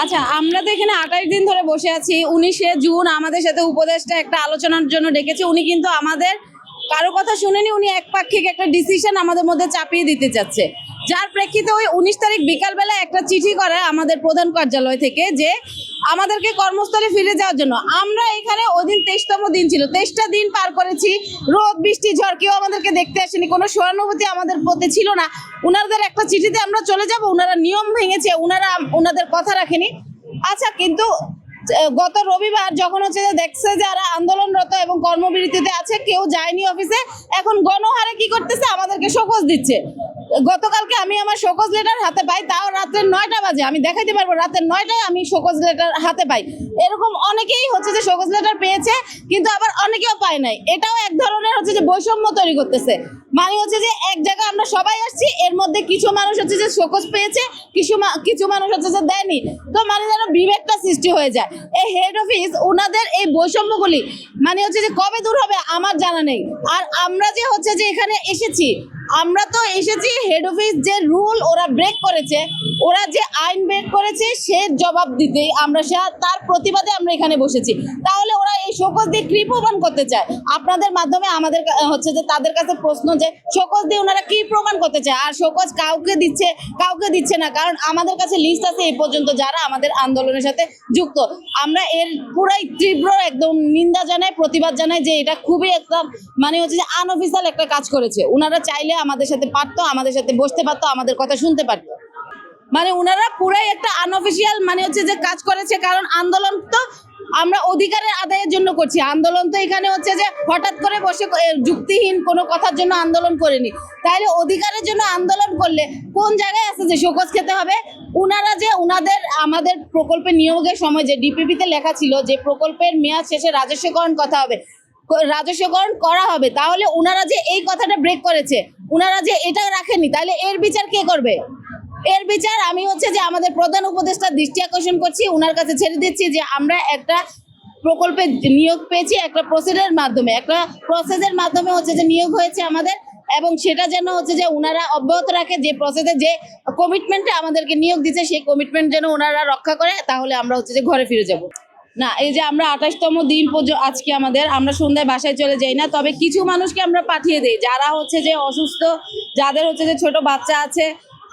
আচ্ছা, আমরা তো এখানে 28 দিন ধরে বসে আছি। 19শে জুন আমাদের সাথে উপদেষ্টা একটা আলোচনার জন্য ডেকেছে। উনি কিন্তু আমাদের কারো কথা শুনেনি, উনি একপাক্ষিক একটা ডিসিশন আমাদের মধ্যে চাপিয়ে দিতে চাচ্ছে, যার প্রেক্ষিতে ওই 19 তারিখ বিকালবেলা একটা চিঠি করে আমাদের প্রধান কার্যালয় থেকে যে আমাদেরকে কর্মস্থলে ফিরে যাওয়ার জন্য। আমরা এখানে ওই দিন 23তম দিন ছিল, 23টা দিন পার করেছি, রোদ বৃষ্টি ঝড়, কেউ আমাদেরকে দেখতে আসেনি, কোনো সহানুভূতি আমাদের প্রতি ছিল না। উনাদের একটা চিঠিতে আমরা চলে যাব, উনারা নিয়ম ভেঙেছে, উনাদের কথা রাখেনি। আচ্ছা, কিন্তু গত রবিবার যখন হচ্ছে যে দেখছে যারা আন্দোলনরত এবং কর্মবিরতিতে আছে কেউ যায়নি অফিসে, এখন গণহারে কি করতেছে, আমাদেরকে শোকজ দিচ্ছে। গতকালকে আমি আমার শোকজ লেটার হাতে পাই, তাও রাত্রে 9টা বাজে, আমি দেখাইতে পারবো রাত্রে 9টায় আমি শোকজ লেটার হাতে পাই। এরকম অনেকেই হচ্ছে যে শোকজ লেটার পেয়েছে, কিন্তু আবার অনেকেও পায় নাই। এটাও এক ধরনের হচ্ছে যে বৈষম্য তৈরি করতেছে। মানে হচ্ছে যে এক জায়গায় আমরা সবাই আসছি, এর মধ্যে কিছু মানুষ হচ্ছে যে শোকজ পেয়েছে, কিছু মানুষ হচ্ছে যে দেয়নি। তো মানে যেন বিভেদটা সৃষ্টি হয়ে যায়। এই হেড অফিস ওনাদের এই বৈষম্যগুলি মানে হচ্ছে যে কবে দূর হবে আমার জানা নেই। আর আমরা যে হচ্ছে যে এখানে এসেছি, আমরা তো এসেছি হেড অফিস যে রুল ওরা ব্রেক করেছে, ওরা যে আইন ব্রেক করেছে সে জবাব দিতেই আমরা তার প্রতিবাদে আমরা এখানে বসেছি। তাহলে ওরা এই শোকজ দিয়ে কি প্রমাণ করতে চায়? আপনাদের মাধ্যমে আমাদের হচ্ছে যে তাদের কাছে প্রশ্ন যে শোকজ দিয়ে ওনারা কি প্রমাণ করতে চায়? আর শোকজ কাউকে দিচ্ছে না, কারণ আমাদের কাছে লিস্ট আছে এই পর্যন্ত যারা আমাদের আন্দোলনের সাথে যুক্ত। আমরা এর পুরাই তীব্র একদম নিন্দা জানাই, প্রতিবাদ জানাই যে এটা খুবই একটা মানে হচ্ছে যে আনঅফিসিয়াল একটা কাজ করেছে। ওনারা চাইলে আমাদের সাথে পারতো, আমাদের সাথে বসতে পারতো, আমাদের কথা শুনতে পারতো। মানে ওনারা পুরাই একটা আনঅফিসিয়াল মানে হচ্ছে যে কাজ করেছে। কারণ আন্দোলন তো আমরা অধিকারের আদায়ের জন্য করছি, আন্দোলন তো এখানে হচ্ছে যে হঠাৎ করে বসে যুক্তিহীন কোনো কথার জন্য আন্দোলন করেনি। তাইলে অধিকারের জন্য আন্দোলন করলে কোন জায়গায় আছে যে শোকজ খেতে হবে? ওনারা যে আমাদের প্রকল্পে নিয়োগের সময় যে ডিপিপিতে লেখা ছিল যে প্রকল্পের মেয়াদ শেষে রাজস্বকরণ করা হবে, তাহলে ওনারা যে এই কথাটা ব্রেক করেছে, ওনারা যে এটা রাখেনি, তাহলে এর বিচার কে করবে? এর বিচার আমি হচ্ছে যে আমাদের প্রধান উপদেষ্টার দৃষ্টি আকর্ষণ করছি, ওনার কাছে ছেড়ে দিচ্ছি যে আমরা একটা প্রকল্পে নিয়োগ পেয়েছি, একটা প্রসেসের মাধ্যমে হচ্ছে যে নিয়োগ হয়েছে আমাদের, এবং সেটা যেন হচ্ছে যে ওনারা অব্যাহত রাখে, যে প্রসেসে যে কমিটমেন্টে আমাদেরকে নিয়োগ দিচ্ছে সেই কমিটমেন্ট যেন ওনারা রক্ষা করে, তাহলে আমরা হচ্ছে যে ঘরে ফিরে যাব। না, এই যে আমরা 28তম দিন পর্যন্ত আজকে আমরা সন্ধ্যায় বাসায় চলে যাই না, তবে কিছু মানুষকে আমরা পাঠিয়ে দিই যারা হচ্ছে যে অসুস্থ, যাদের হচ্ছে যে ছোট বাচ্চা আছে।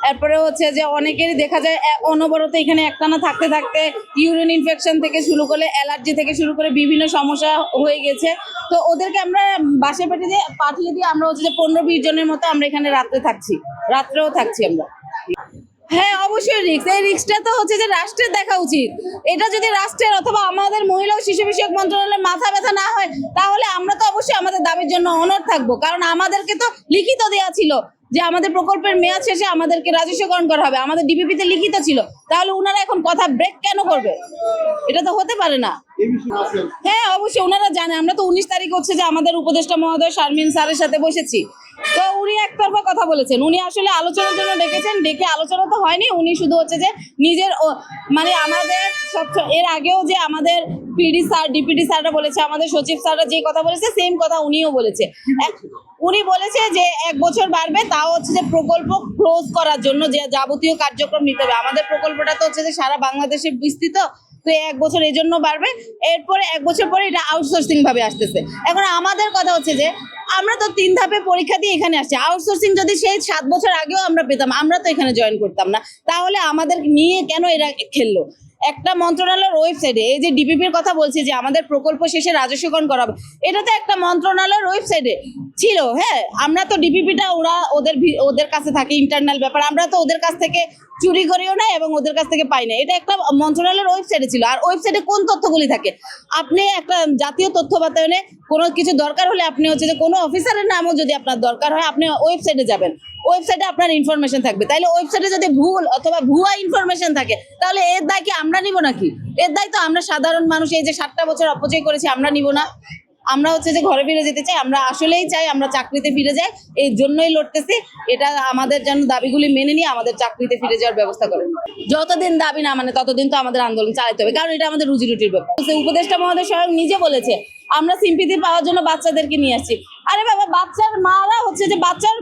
এরপরে হচ্ছে যে অনেকেরই দেখা যায় অনবরত এখানে একটানা থাকতে থাকতে ইউরিন ইনফেকশন থেকে শুরু করে অ্যালার্জি থেকে শুরু করে বিভিন্ন সমস্যা হয়ে গেছে। তো ওদেরকে আমরা বাসায় পাঠিয়ে দিয়ে আমরা হচ্ছে যে 15-20 জনের মতো আমরা এখানে রাত্রেও থাকছি আমরা। হ্যাঁ, অবশ্যই রিস্ক। এই রিস্কটা তো হচ্ছে যে রাষ্ট্রের দেখা উচিত। এটা যদি রাষ্ট্রের অথবা আমাদের মহিলা ও শিশু বিষয়ক মন্ত্রণালয়ের মাথা ব্যথা না হয়, তাহলে আমরা তো অবশ্যই আমাদের দাবির জন্য অনড় থাকবো। কারণ আমাদেরকে তো লিখিত দেওয়া ছিল যে আমাদের প্রকল্পের মেয়াদ শেষে আমাদেরকে রাজস্বকরণ করা হবে, আমাদের ডিপিপিতে লিখিত ছিল। তাহলে ওনারা এখন কথা ব্রেক কেন করবে? এটা তো হতে পারে না। হ্যাঁ, অবশ্যই ওনারা জানে। আমরা তো 19 তারিখ হচ্ছে যে আমাদের উপদেষ্টা মহোদয় শারমিন স্যারের সাথে বসেছি। তো উনি একতরফা কথা বলেছেন, উনি আসলে আলোচনার জন্য ডেকেছেন, ডেকে আলোচনা তো হয়নি। উনি শুধু হচ্ছে যে নিজের মানে আমাদের এর আগেও যে আমাদের পিডি স্যার, ডিপিডি স্যাররা বলেছে, আমাদের সচিব স্যাররা যে কথা বলেছে সেম কথা উনিও বলেছে। উনি বলেছে যে 1 বছর বাড়বে, তাও হচ্ছে যে প্রকল্প ক্লোজ করার জন্য যে যাবতীয় কার্যক্রম নিতে হবে। আমাদের প্রকল্পটা তো হচ্ছে যে সারা বাংলাদেশে বিস্তৃত, তো 1 বছর এই জন্য বাড়বে। এরপরে 1 বছর পরে এটা আউটসোর্সিং ভাবে আসতেছে। এখন আমাদের কথা হচ্ছে যে আমরা তো 3 ধাপে পরীক্ষা দিয়ে এখানে আসছি। আউটসোর্সিং যদি সেই 7 বছর আগেও আমরা পেতাম, আমরা তো এখানে জয়েন করতাম না। তাহলে আমাদের নিয়ে কেন এরা খেললো? একটা মন্ত্রণালয়ের ওয়েবসাইটে এই যে ডিপিপির কথা বলছি যে আমাদের প্রকল্প শেষে রাজস্বকরণ করা হবে, এটা তো একটা মন্ত্রণালয়ের ওয়েবসাইটে ছিল। হ্যাঁ, আমরা তো ডিপিপিটা ওদের কাছে থাকে, ইন্টারনাল ব্যাপার, আমরা তো ওদের কাছ থেকে চুরি করিও না এবং ওদের কাছ থেকে পাই না। এটা একটা মন্ত্রণালয়ের ওয়েবসাইটে ছিল। আর ওয়েবসাইটে কোন তথ্যগুলি থাকে? আপনি একটা জাতীয় তথ্য বাতায়নে কোনো কিছু দরকার হলে আপনি হচ্ছে যে কোনো অফিসারের নামও যদি আপনার দরকার হয়, আপনি ওয়েবসাইটে যাবেন, ওয়েবসাইটে আপনার ইনফরমেশন থাকবে। তাইলে ওয়েবসাইটে যদি ভুল অথবা ভুয়া ইনফরমেশন থাকে, তাহলে এর দায় কি আমরা নিব নাকি? এর দায় তো আমরা সাধারণ মানুষ, এই যে 7টা বছর অপচয় করেছি, আমরা নিব না? আমরা হচ্ছে যে ঘরে ফিরে যেতে চাই, আমরা আসলেই চাই আমরা চাকরিতে ফিরে যাই, এই জন্যই লড়তেছি। এটা আমাদের যেন দাবিগুলি মেনে নিয়ে আমাদের চাকরিতে ফিরে যাওয়ার ব্যবস্থা করে। যতদিন দাবি না মানে ততদিন তো আমাদের আন্দোলন চালাতে হবে, কারণ এটা আমাদের রুজি রুটির ব্যাপার। উপদেষ্টা মহোদয় স্বয়ং নিজে বলেছে আমরা সিম্পিতি পাওয়ার জন্য বাচ্চাদেরকে নিয়ে আসছি। আরে বাবা, বাচ্চার মারা হচ্ছে যে বাচ্চার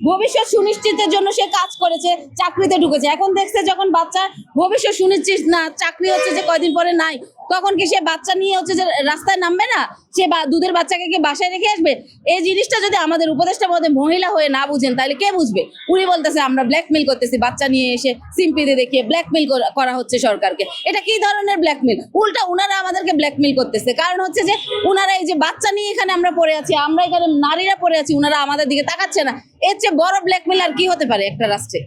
ভবিষ্যৎ সুনিশ্চিতের জন্য সে কাজ করেছে, চাকরিতে ঢুকেছে। এখন দেখছে যখন বাচ্চার ভবিষ্যৎ সুনিশ্চিত না, চাকরি হচ্ছে যে কয়দিন পরে নাই, তখন কি সে বাচ্চা নিয়ে হচ্ছে যে রাস্তায় নামবে না? সে দুধের বাচ্চাকে কি বাসায় রেখে আসবে? এই জিনিসটা যদি আমাদের উপদেষ্টার মধ্যে মহিলা হয়ে না বুঝেন, তাহলে কে বুঝবে? উনি বলতেছে আমরা ব্ল্যাকমেল করতেছি, বাচ্চা নিয়ে এসে সিম্পিতে দেখিয়ে ব্ল্যাকমেল করা হচ্ছে সরকারকে। এটা কি ধরনের ব্ল্যাকমেল? উল্টা উনারা আমাদেরকে ব্ল্যাকমেল করতেছে। কারণ হচ্ছে যে উনারা এই যে বাচ্চা নিয়ে এখানে আমরা পড়ে আছি, আমরা এখানে নারীরা পড়ে আছি, উনারা আমাদের দিকে তাকাচ্ছে না। এর চেয়ে বড় ব্ল্যাকমেল আর কি হতে পারে একটা রাষ্ট্রে?